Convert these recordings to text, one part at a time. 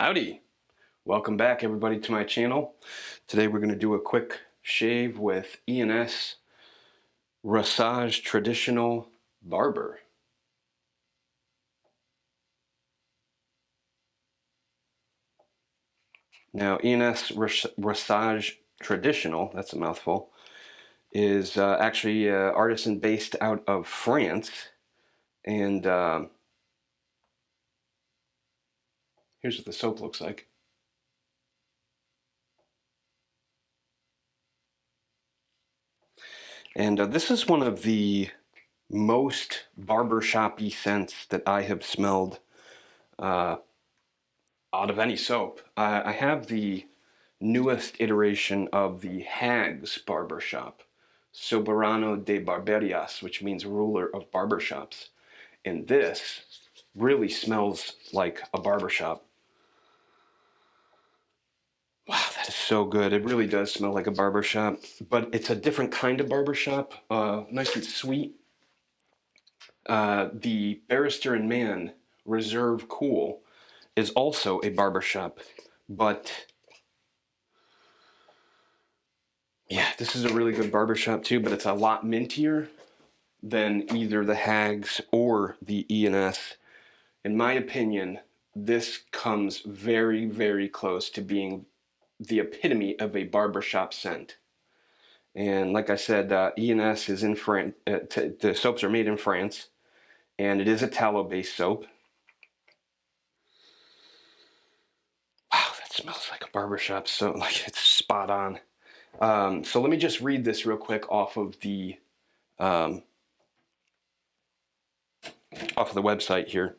Howdy! Welcome back everybody to my channel. Today we're going to do a quick shave with E&S Rasage Traditional Barber. Now E&S Rasage Traditional, that's a mouthful, is actually an artisan based out of France, and here's what the soap looks like. And this is one of the most barbershop-y scents that I have smelled out of any soap. I have the newest iteration of the Hag's Barbershop, Soberano de Barberias, which means ruler of barbershops. And this really smells like a barbershop. Wow, that is so good. It really does smell like a barbershop, but it's a different kind of barbershop, nice and sweet. The Barrister and Man Reserve Cool is also a barbershop, but yeah, this is a really good barbershop too, but it's a lot mintier than either the Hags or the E&S. In my opinion, this comes very, very close to being the epitome of a barbershop scent. And like I said, E&S is in France. The soaps are made in France, and it is a tallow-based soap. Wow, that smells like a barbershop soap. Like, it's spot on. So let me just read this real quick off of the website here,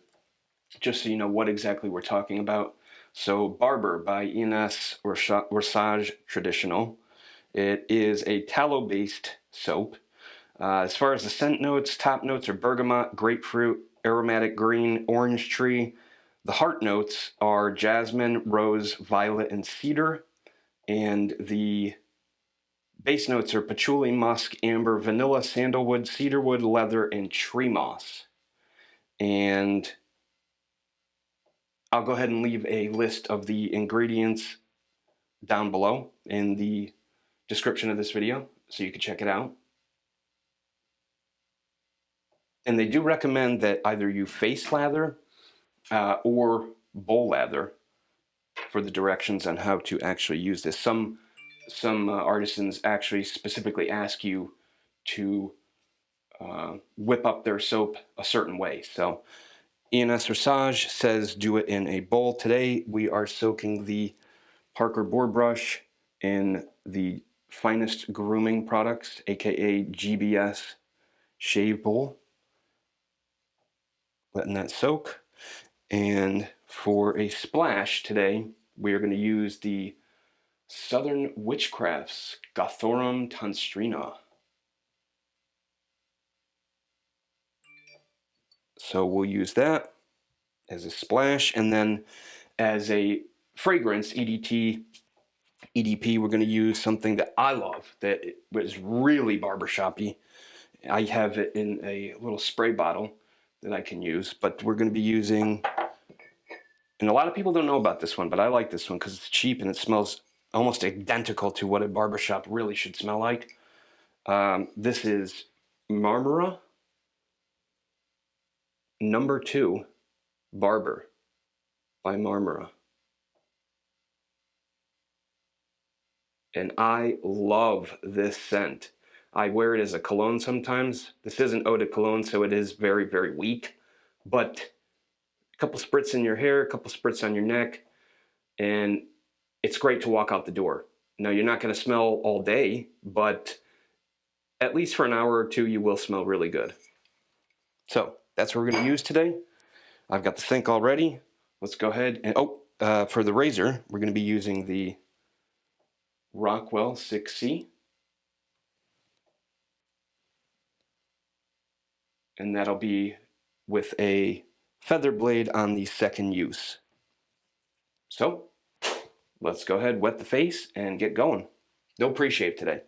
just so you know what exactly we're talking about. So Barber by E&S Rasage Traditional. It is a tallow-based soap. As far as the scent notes, top notes are bergamot, grapefruit, aromatic green, orange tree. The heart notes are jasmine, rose, violet, and cedar. And the base notes are patchouly, musk, amber, vanilla, sandalwood, cedarwood, leather, and tree moss. And I'll go ahead and leave a list of the ingredients down below in the description of this video so you can check it out. And they do recommend that either you face lather or bowl lather for the directions on how to actually use this. Some artisans actually specifically ask you to whip up their soap a certain way. So E&S Rasage says do it in a bowl. Today we are soaking the Parker board brush in the Finest Grooming Products, aka GBS shave bowl. Letting that soak. And for a splash today, we are going to use the Southern Witchcrafts Gothorum Tonstrina. So we'll use that as a splash, and then as a fragrance, EDP, we're going to use something that I love, that was really barbershop-y. I have it in a little spray bottle that I can use, but we're going to be using, and a lot of people don't know about this one, but I like this one because it's cheap and it smells almost identical to what a barbershop really should smell like. This is Marmora No. 2 Barber by Marmora. And I love this scent. I wear it as a cologne sometimes. This isn't eau de cologne, so it is very, very weak. But a couple spritz in your hair, a couple spritz on your neck, and it's great to walk out the door. Now, you're not going to smell all day, but at least for an hour or two, you will smell really good. So that's what we're going to use today. I've got the sink all ready. Let's go ahead and, for the razor, we're going to be using the Rockwell 6C. And that'll be with a feather blade on the second use. So let's go ahead, wet the face, and get going. No pre-shave today.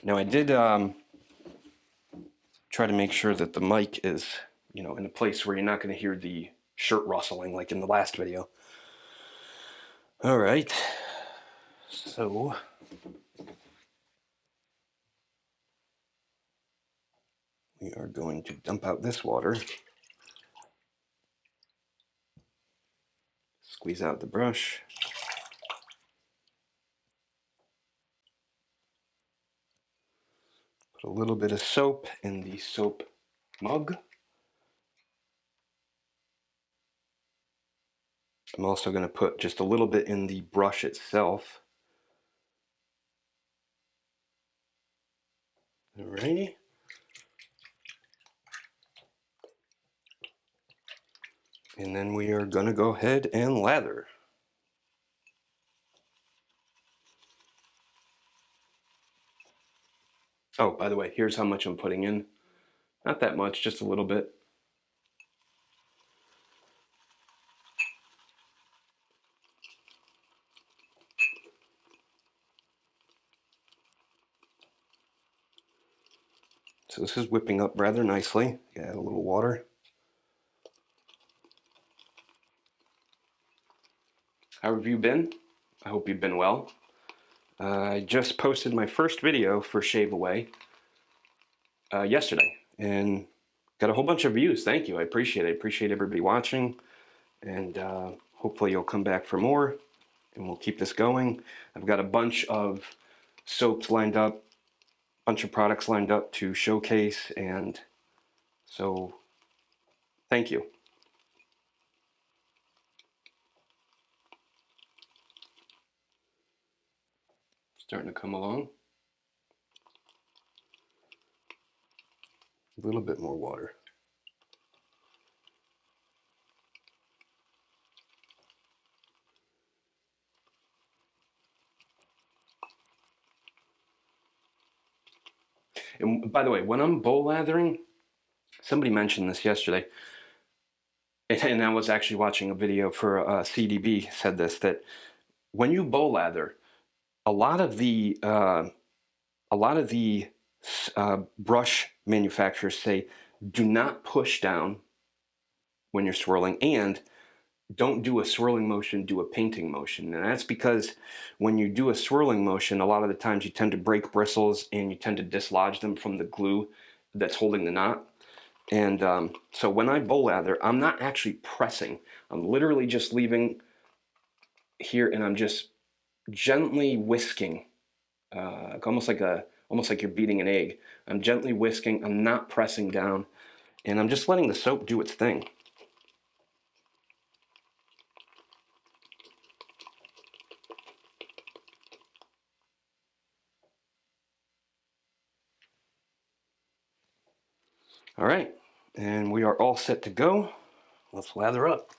Now I did try to make sure that the mic is, you know, in a place where you're not going to hear the shirt rustling like in the last video. All right, so we are going to dump out this water, squeeze out the brush, put a little bit of soap in the soap mug. I'm also going to put just a little bit in the brush itself. Alrighty. And then we are going to go ahead and lather. Oh, by the way, here's how much I'm putting in. Not that much, just a little bit. So this is whipping up rather nicely. Add a little water. How have you been? I hope you've been well. I just posted my first video for Shave Away yesterday and got a whole bunch of views. Thank you. I appreciate it. I appreciate everybody watching, and hopefully you'll come back for more and we'll keep this going. I've got a bunch of soaps lined up, a bunch of products lined up to showcase, and so thank you. Starting to come along. A little bit more water. And by the way, when I'm bowl lathering, somebody mentioned this yesterday, and I was actually watching a video for CDB said this, that when you bowl lather, a lot of the brush manufacturers say do not push down when you're swirling, and don't do a swirling motion, do a painting motion. And that's because when you do a swirling motion, a lot of the times you tend to break bristles and you tend to dislodge them from the glue that's holding the knot. And so when I bowl lather, I'm not actually pressing. I'm literally just leaving here, and I'm just gently whisking, almost like you're beating an egg. I'm gently whisking. I'm not pressing down, and I'm just letting the soap do its thing. All right, and we are all set to go. Let's lather up.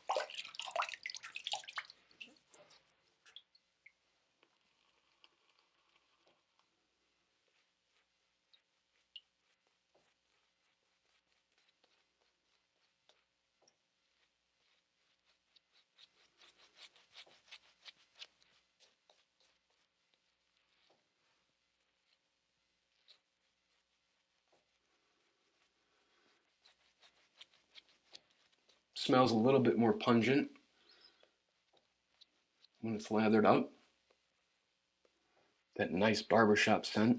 Smells a little bit more pungent when it's lathered up. That nice barbershop scent.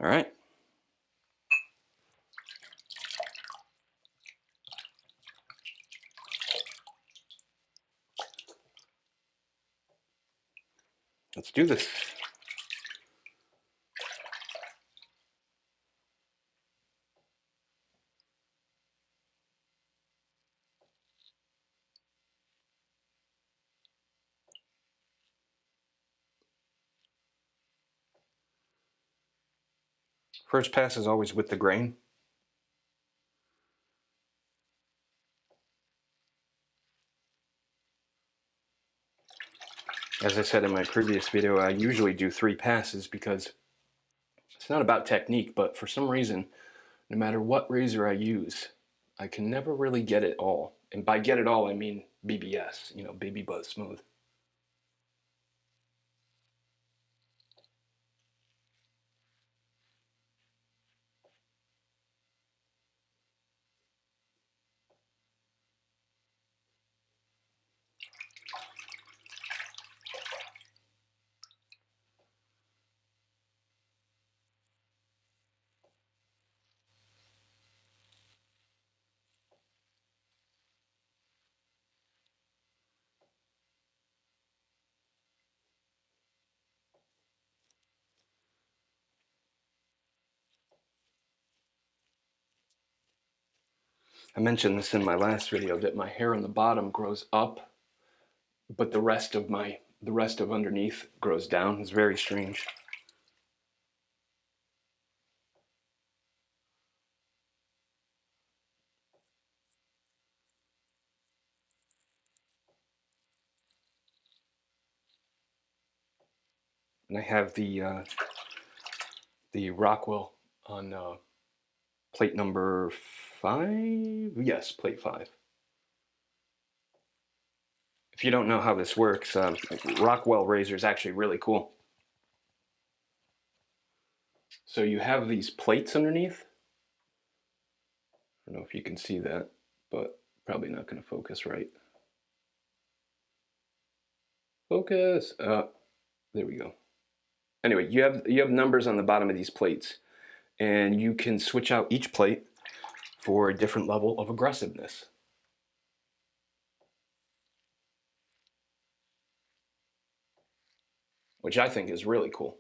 All right. Let's do this. First pass is always with the grain. As I said in my previous video, I usually do 3 passes because it's not about technique, but for some reason, no matter what razor I use, I can never really get it all. And by get it all, I mean BBS, you know, baby buzz smooth. I mentioned this in my last video that my hair on the bottom grows up, but the rest of underneath grows down. It's very strange. And I have the Rockwell on plate number 5. Yes, plate 5. If you don't know how this works, Rockwell razor is actually really cool. So you have these plates underneath. I don't know if you can see that, but probably not going to focus right. Focus. There we go. Anyway, you have numbers on the bottom of these plates, and you can switch out each plate for a different level of aggressiveness. Which I think is really cool.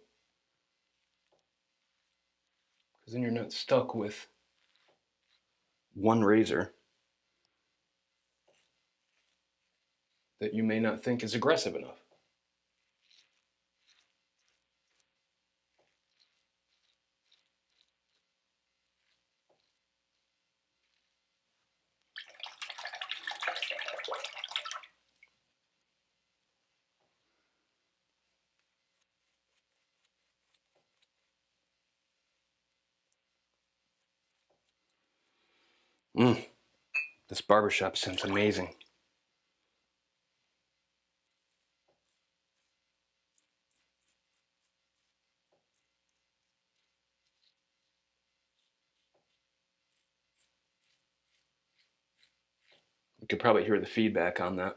Because then you're not stuck with one razor that you may not think is aggressive enough. This barbershop scent's amazing. You could probably hear the feedback on that.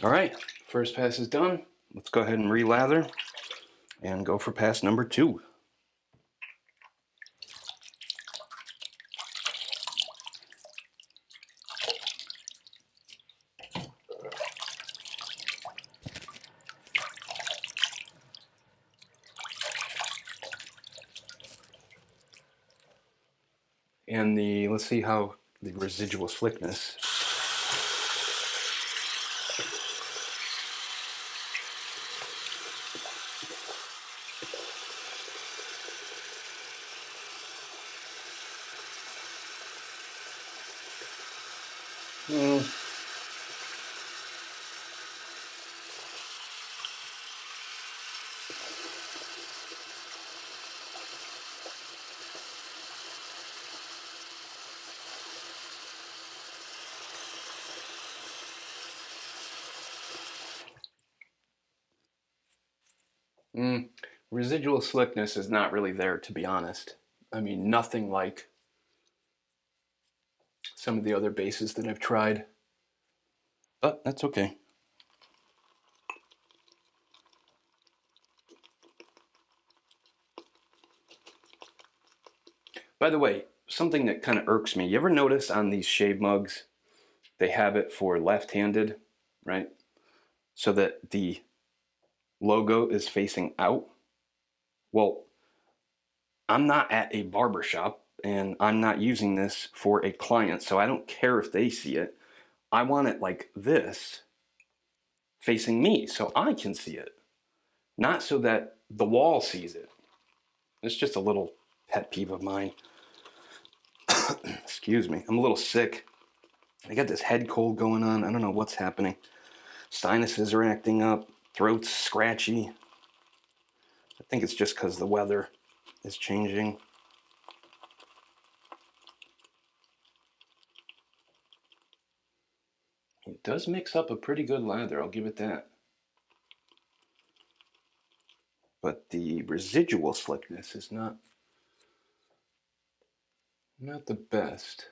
All right, first pass is done. Let's go ahead and relather and go for pass number 2. And let's see how the residual slickness. Residual slickness is not really there, to be honest. I mean, nothing like some of the other bases that I've tried. But that's okay. By the way, something that kind of irks me. You ever notice on these shave mugs, they have it for left-handed, right? So that the logo is facing out. Well, I'm not at a barber shop and I'm not using this for a client, so I don't care if they see it. I want it like this, facing me, so I can see it, not so that the wall sees it. It's just a little pet peeve of mine. Excuse me, I'm a little sick. I got this head cold going on. I don't know what's happening. Sinuses are acting up, throat's scratchy. I think it's just because the weather is changing. It does mix up a pretty good lather, I'll give it that. But the residual slickness is not the best.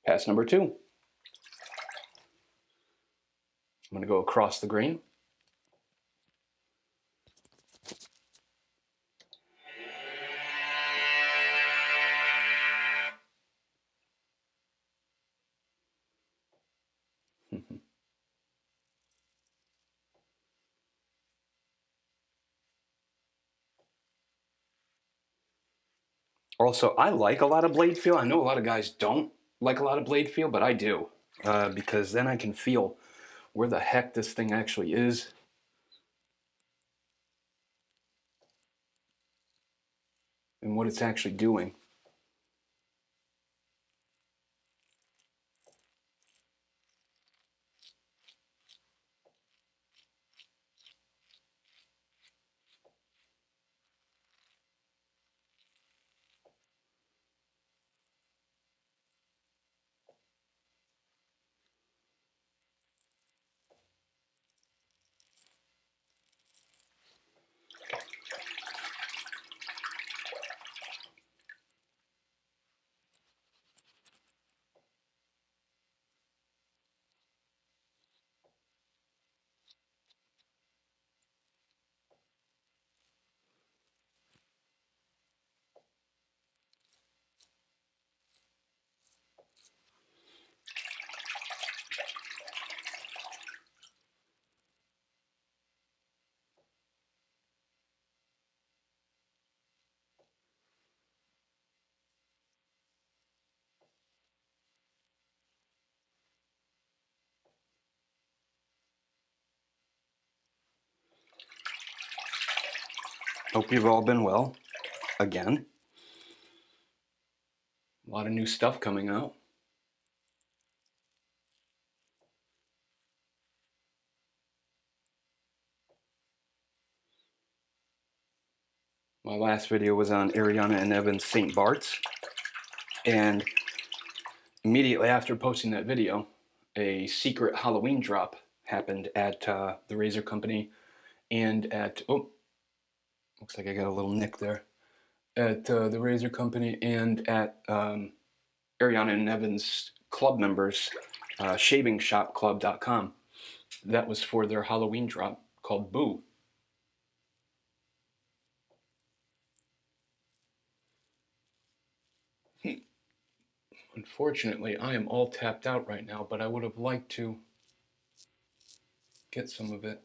Pass number 2. I'm going to go across the grain. Also, I like a lot of blade feel. I know a lot of guys don't like a lot of blade feel, but I do. Because then I can feel where the heck this thing actually is. And what it's actually doing. Hope you've all been well. Again. A lot of new stuff coming out. My last video was on Ariana and Evan's St. Bart's. And immediately after posting that video, a secret Halloween drop happened at the razor company and at, oh, looks like I got a little nick there, at the razor company and at Ariana and Evan's club members, shavingshopclub.com. That was for their Halloween drop called Boo. Unfortunately, I am all tapped out right now, but I would have liked to get some of it.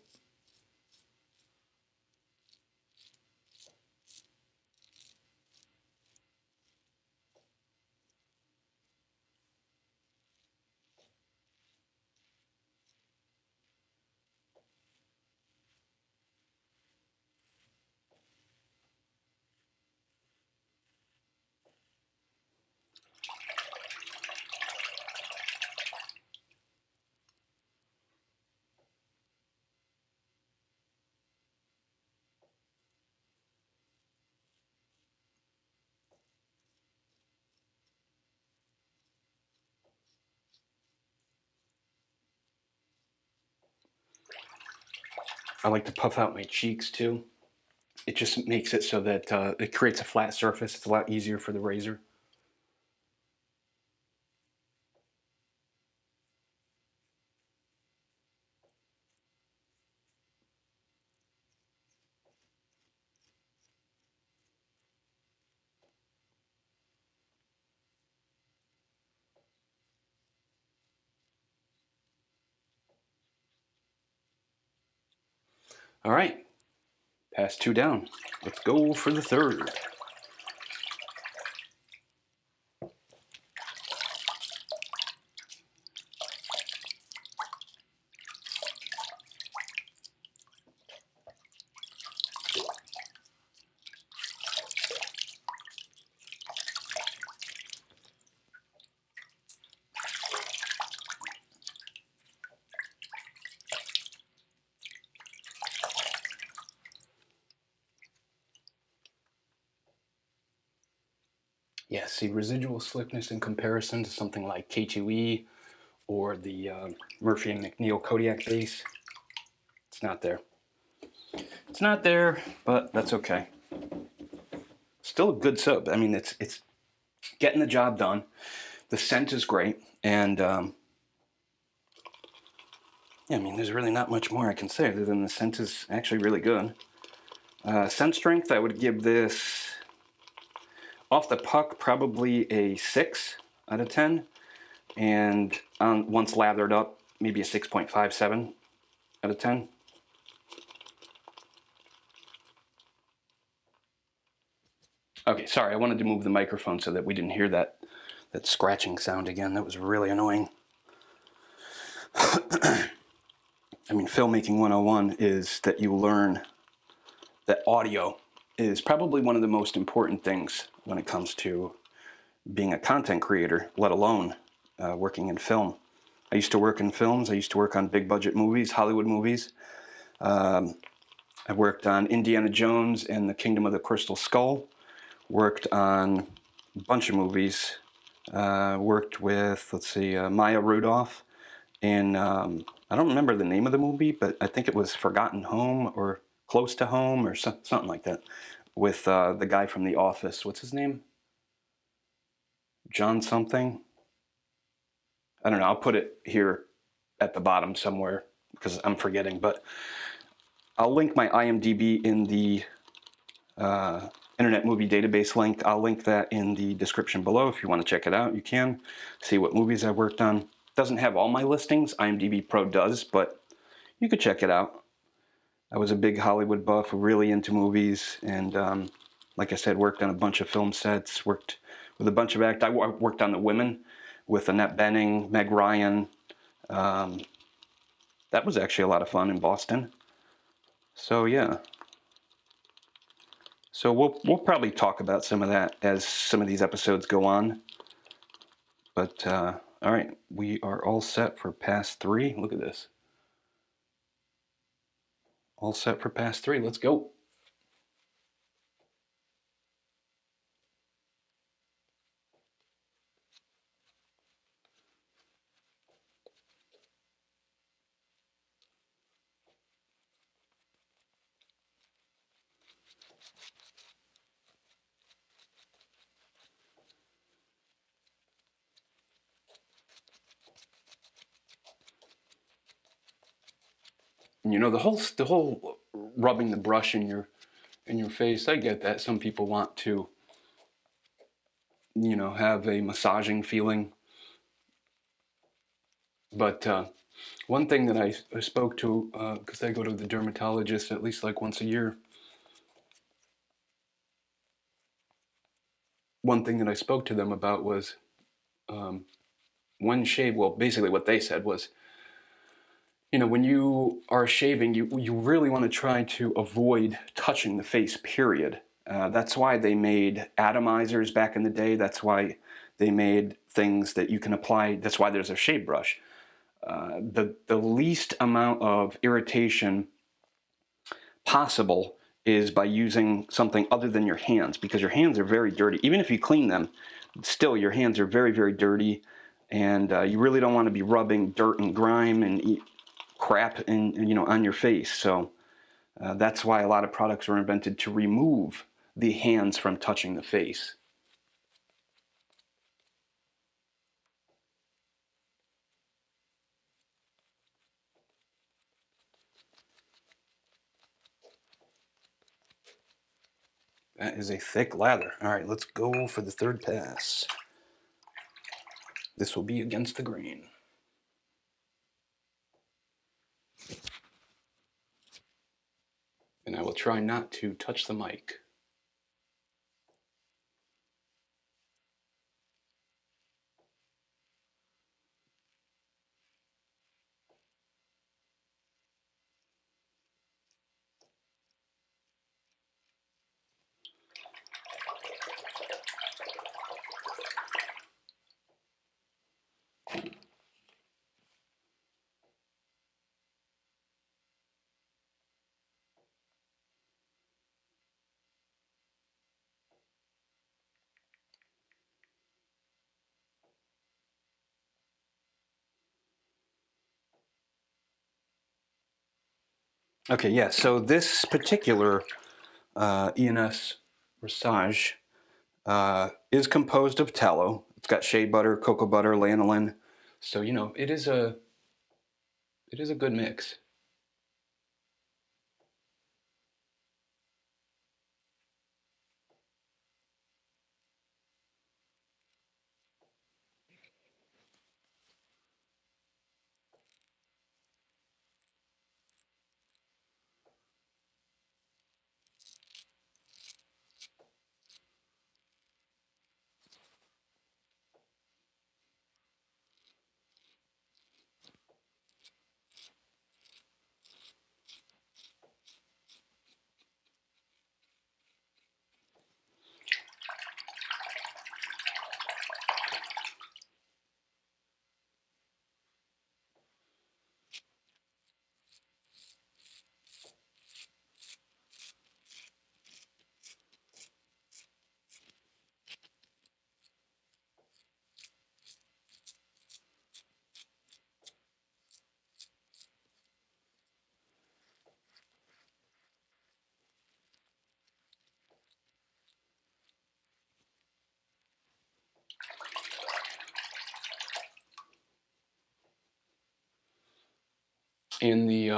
I like to puff out my cheeks too. It just makes it so that it creates a flat surface. It's a lot easier for the razor. All right, pass 2 down. Let's go for the third. Yeah, see, residual slickness in comparison to something like K2E or the Murphy and McNeil Kodiak base, it's not there. It's not there, but that's okay. Still a good sub. I mean, it's getting the job done. The scent is great, and yeah, I mean, there's really not much more I can say other than the scent is actually really good. Scent strength, I would give this, off the puck, probably a 6 out of 10. And once lathered up, maybe a 6.57 out of 10. Okay, sorry, I wanted to move the microphone so that we didn't hear that scratching sound again. That was really annoying. I mean, filmmaking 101 is that you learn that audio is probably one of the most important things when it comes to being a content creator, let alone working in film. I used to work in films. I used to work on big budget movies, Hollywood movies. I worked on Indiana Jones and the Kingdom of the Crystal Skull. Worked on a bunch of movies. Worked with, let's see, Maya Rudolph in, I don't remember the name of the movie, but I think it was Forgotten Home or Close to Home or something like that. With the guy from The Office. What's his name? John something? I don't know. I'll put it here at the bottom somewhere because I'm forgetting. But I'll link my IMDb in the Internet Movie Database link. I'll link that in the description below. If you want to check it out, you can see what movies I worked on. Doesn't have all my listings. IMDb Pro does, but you could check it out. I was a big Hollywood buff, really into movies, and like I said, worked on a bunch of film sets, worked with a bunch of actors. I worked on The Women with Annette Bening, Meg Ryan. That was actually a lot of fun in Boston. So yeah. So we'll probably talk about some of that as some of these episodes go on. But all right, we are all set for pass 3. Look at this. All set for pass 3. Let's go. You know, the whole rubbing the brush in your face, I get that. Some people want to, you know, have a massaging feeling. But one thing that I spoke to, because I go to the dermatologist at least like once a year, one thing that I spoke to them about was when well, basically what they said was, you know, when you are shaving, you really want to try to avoid touching the face, period. That's why they made atomizers back in the day. That's why they made things that you can apply. That's why there's a shave brush. The least amount of irritation possible is by using something other than your hands, because your hands are very dirty. Even if you clean them, still your hands are very, very dirty, and you really don't want to be rubbing dirt and grime and crap in, you know, on your face. So That's why a lot of products were invented to remove the hands from touching the face. That is a thick lather. All right, let's go for the third pass. This will be against the grain. And I will try not to touch the mic. Okay, yeah, so this particular E&S Rasage is composed of tallow. It's got shea butter, cocoa butter, lanolin. So, you know, it is a good mix. In the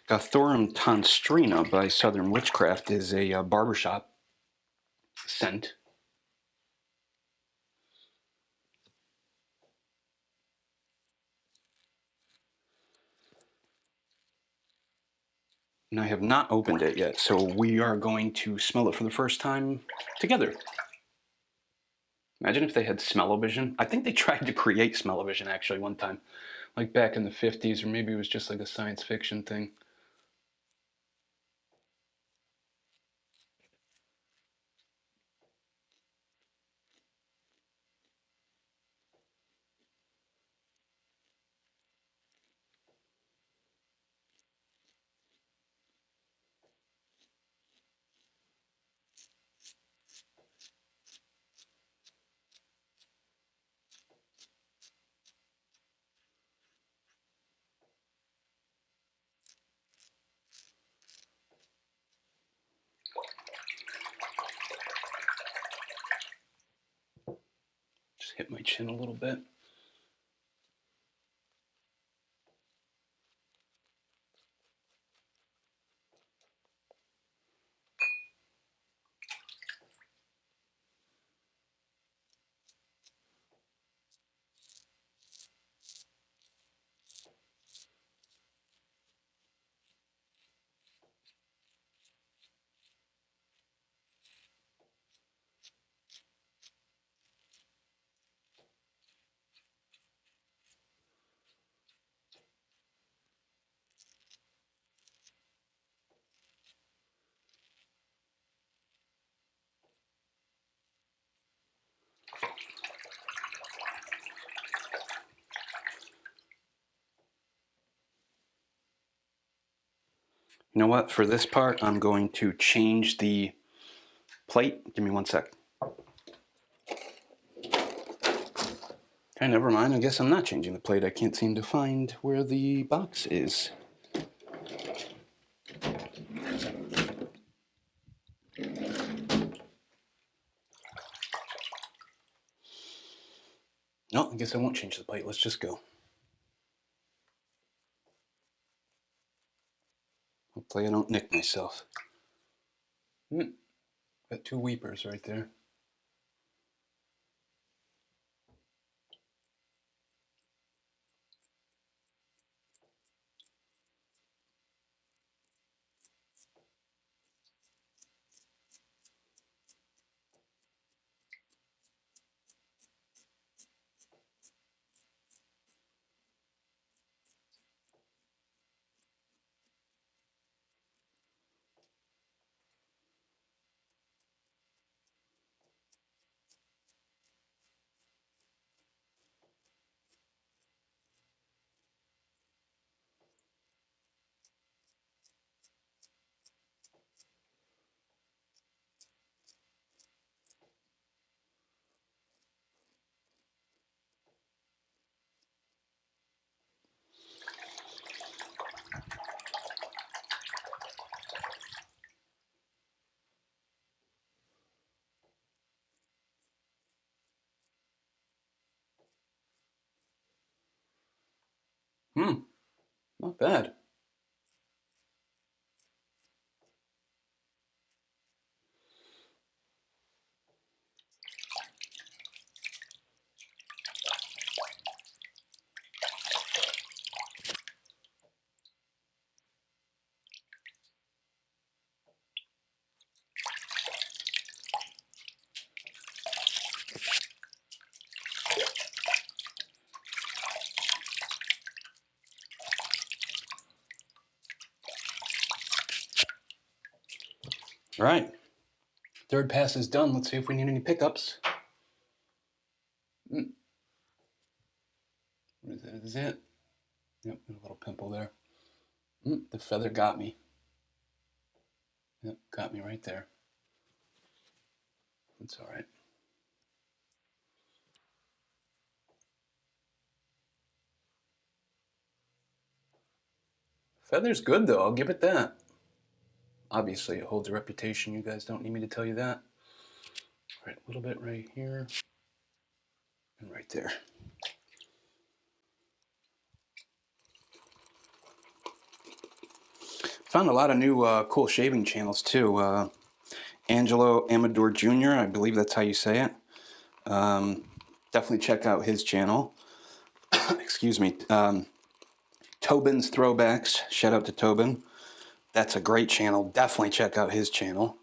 Gothorum Tonstrina by Southern Witchcraft is a barbershop scent. And I have not opened it yet, so we are going to smell it for the first time together. Imagine if they had smell-o-vision. I think they tried to create smell-o-vision actually one time, like back in the 50s, or maybe it was just like a science fiction thing. Just hit my chin a little bit. You know what? For this part, I'm going to change the plate. Give me 1 sec. Okay, never mind. I guess I'm not changing the plate. I can't seem to find where the box is. No, I guess I won't change the plate. Let's just go. Hopefully I don't nick myself. Got 2 weepers right there. Not bad. All right. Third pass is done. Let's see if we need any pickups. Is it? Yep, a little pimple there. The feather got me. Yep, got me right there. That's all right. Feather's good though, I'll give it that. Obviously it holds a reputation, you guys don't need me to tell you that. All right, a little bit right here and right there. Found a lot of new cool shaving channels too. Angelo Amador Jr., I believe that's how you say it. Definitely check out his channel. Excuse me. Tobin's Throwbacks. Shout out to Tobin. That's a great channel. Definitely check out his channel.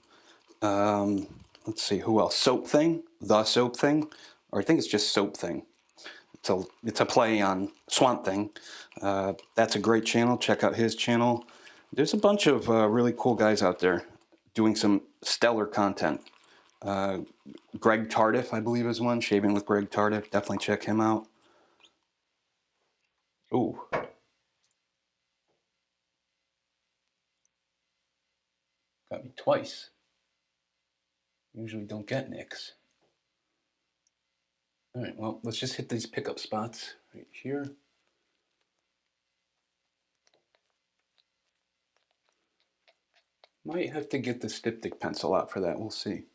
Let's see, who else? Soap Thing. The Soap Thing. Or I think it's just Soap Thing. It's a play on Swamp Thing. That's a great channel. Check out his channel. There's a bunch of really cool guys out there doing some stellar content. Greg Tardif, I believe, is one. Shaving with Greg Tardif. Definitely check him out. Ooh. Got me twice. Usually don't get nicks. All right, well, let's just hit these pickup spots right here. Might have to get the styptic pencil out for that. We'll see.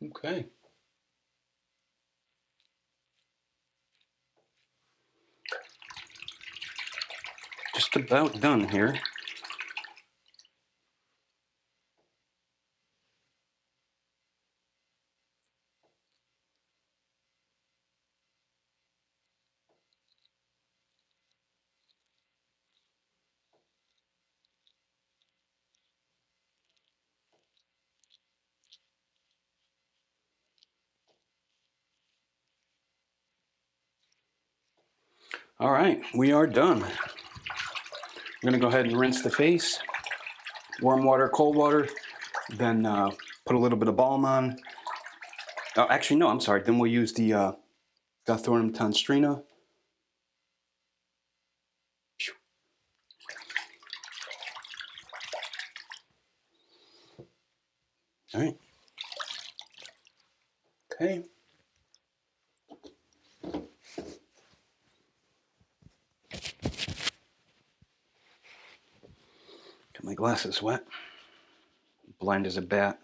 Okay. Just about done here. All right, we are done. I'm gonna go ahead and rinse the face. Warm water, cold water, then put a little bit of balm on. Oh, actually, no, I'm sorry. Then we'll use the Gothorum Tonstrina. All right. Okay. Got my glasses wet. Blind as a bat.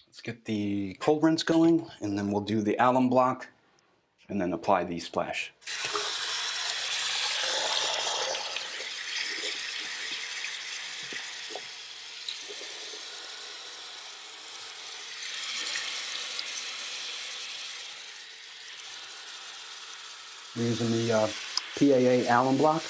Let's get the cold rinse going, and then we'll do the alum block, and then apply the splash. We're using the PAA alum block.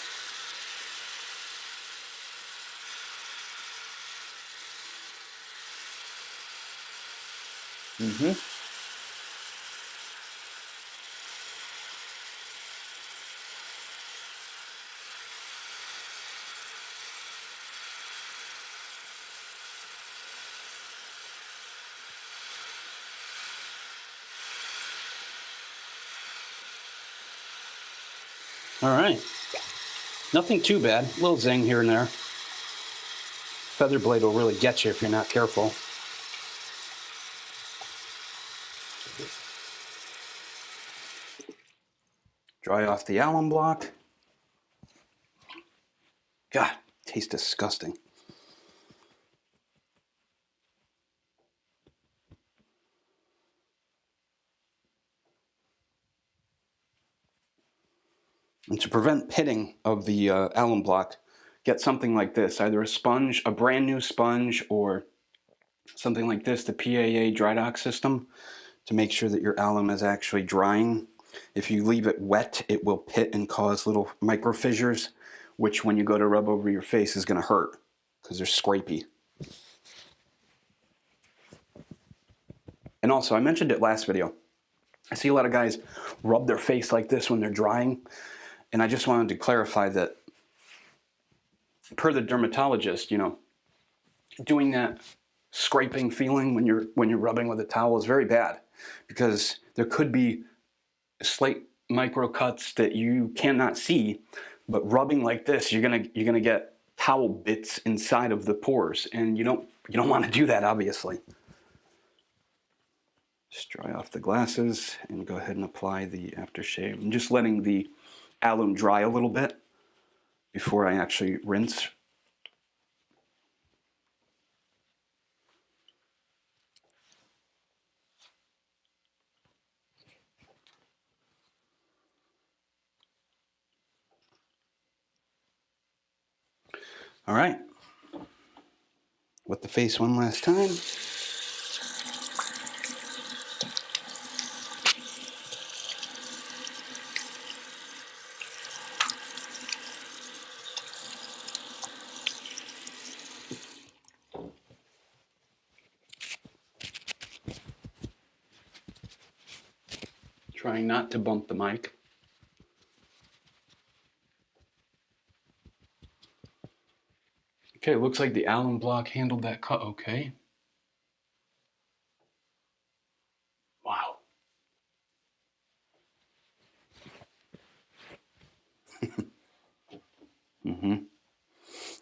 All right. Nothing too bad. A little zing here and there. Feather blade will really get you if you're not careful. Dry off the alum block. God, tastes disgusting. And to prevent pitting of the alum block, get something like this, either a sponge, a brand new sponge, or something like this, the PAA dry dock system, to make sure that your alum is actually drying. If you leave it wet, it will pit and cause little micro fissures, which when you go to rub over your face is going to hurt because they're scrapey. And also, I mentioned it last video, I see a lot of guys rub their face like this when they're drying, and I just wanted to clarify that per the dermatologist, you know, doing that scraping feeling when you're rubbing with a towel is very bad, because there could be slight micro cuts that you cannot see, but rubbing like this, you're gonna get towel bits inside of the pores, and you don't want to do that, obviously. Just dry off the glasses and go ahead and apply the aftershave. I'm just letting the alum dry a little bit before I actually rinse. All right. Wet the face one last time. Trying not to bump the mic. Okay, looks like the alum block handled that cut okay. Wow.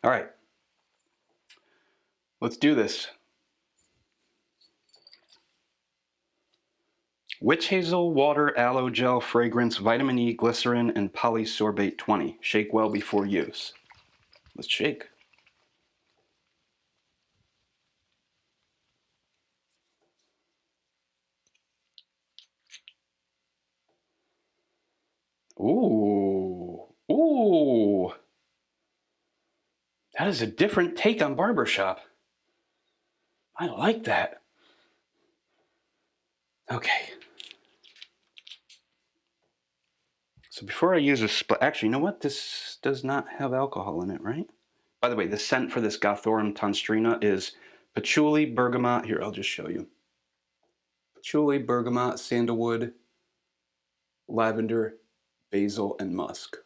All right. Let's do this. Witch hazel, water, aloe gel, fragrance, vitamin E, glycerin, and polysorbate 20. Shake well before use. Let's shake. Ooh. Ooh. That is a different take on barbershop. I like that. Okay. So before I use a actually, you know what? This does not have alcohol in it, right? By the way, the scent for this Gothorum Tonstrina is patchouly, bergamot. Here, I'll just show you. Patchouly, bergamot, sandalwood, lavender, basil, and musk.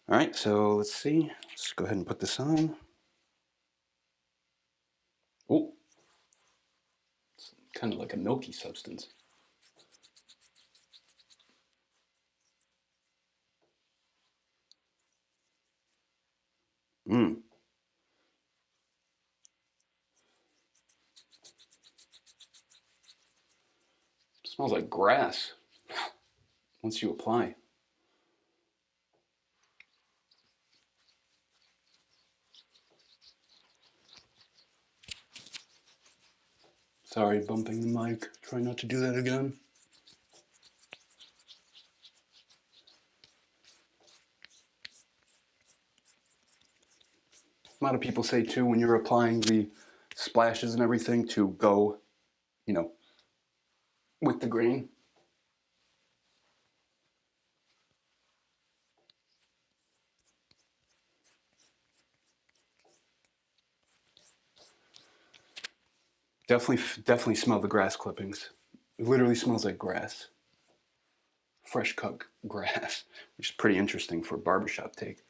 All right, so let's see. Let's go ahead and put this on. Oh, it's kind of like a milky substance. Mmm. Smells like grass once you apply. Sorry, bumping the mic. Try not to do that again. A lot of people say too, when you're applying the splashes and everything, to go, you know, with the grain. Definitely smell the grass clippings. It literally smells like grass. Fresh cut grass, which is pretty interesting for a barbershop take.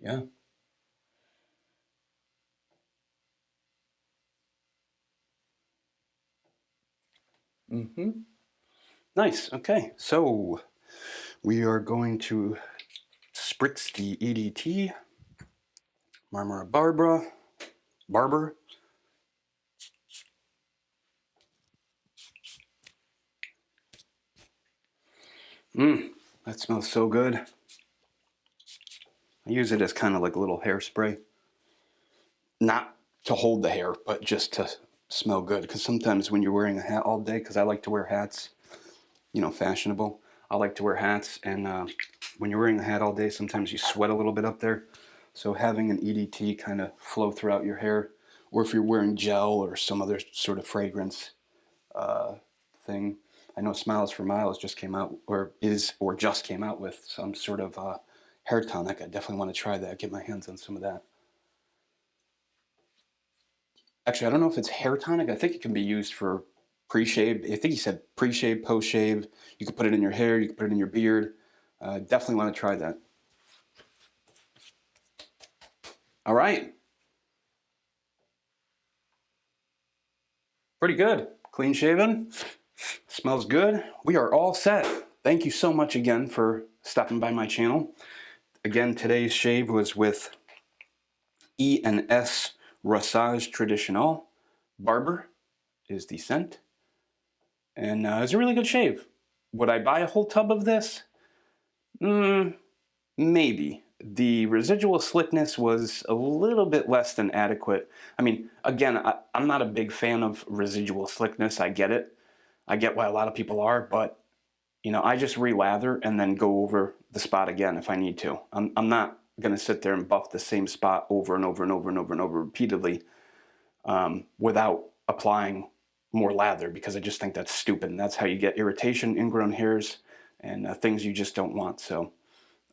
Yeah. Mm-hmm. Nice. Okay, so we are going to spritz the EDT, Marmora Barber. That smells so good. I use it as kind of like a little hairspray. Not to hold the hair, but just to smell good. Because sometimes when you're wearing a hat all day, because I like to wear hats, you know, fashionable. I like to wear hats, and when you're wearing a hat all day, sometimes you sweat a little bit up there. So having an EDT kind of flow throughout your hair, or if you're wearing gel or some other sort of fragrance thing. I know Smiles for Miles just came out, or just came out with some sort of hair tonic. I definitely want to try that, get my hands on some of that. Actually, I don't know if it's hair tonic. I think it can be used for pre-shave. I think he said pre-shave, post-shave. You could put it in your hair. You could put it in your beard. Definitely want to try that. All right. Pretty good. Clean shaven. Smells good. We are all set. Thank you so much again for stopping by my channel. Again, today's shave was with E&S Rasage Traditionnel. Barber is the scent. And it's a really good shave. Would I buy a whole tub of this? Maybe. The residual slickness was a little bit less than adequate. I mean, again, I'm not a big fan of residual slickness. I get it. I get why a lot of people are, but you know, I just relather and then go over the spot again if I need to. I'm not going to sit there and buff the same spot over and over and over and over and over repeatedly without applying more lather, because I just think that's stupid, and that's how you get irritation, ingrown hairs, and things you just don't want. So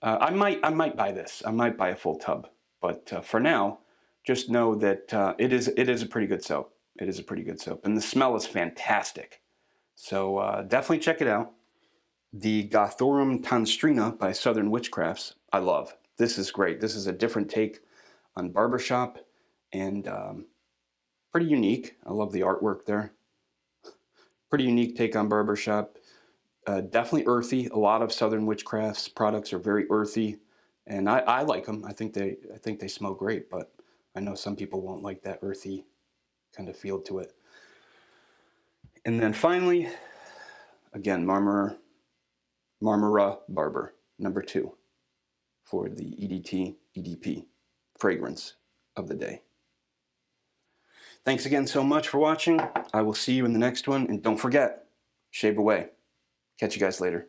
I might buy this. I might buy a full tub, but for now, just know that it is a pretty good soap. It is a pretty good soap, and the smell is fantastic. So definitely check it out. The Gothorum Tonstrina by Southern Witchcrafts, I love. This is great. This is a different take on barbershop, and pretty unique. I love the artwork there. Pretty unique take on barbershop. Definitely earthy. A lot of Southern Witchcrafts products are very earthy, and I like them. I think they smell great, but I know some people won't like that earthy kind of feel to it. And then finally, again, Marmora Barber, number 2, for the EDT EDP fragrance of the day. Thanks again so much for watching. I will see you in the next one, and don't forget, shave away. Catch you guys later.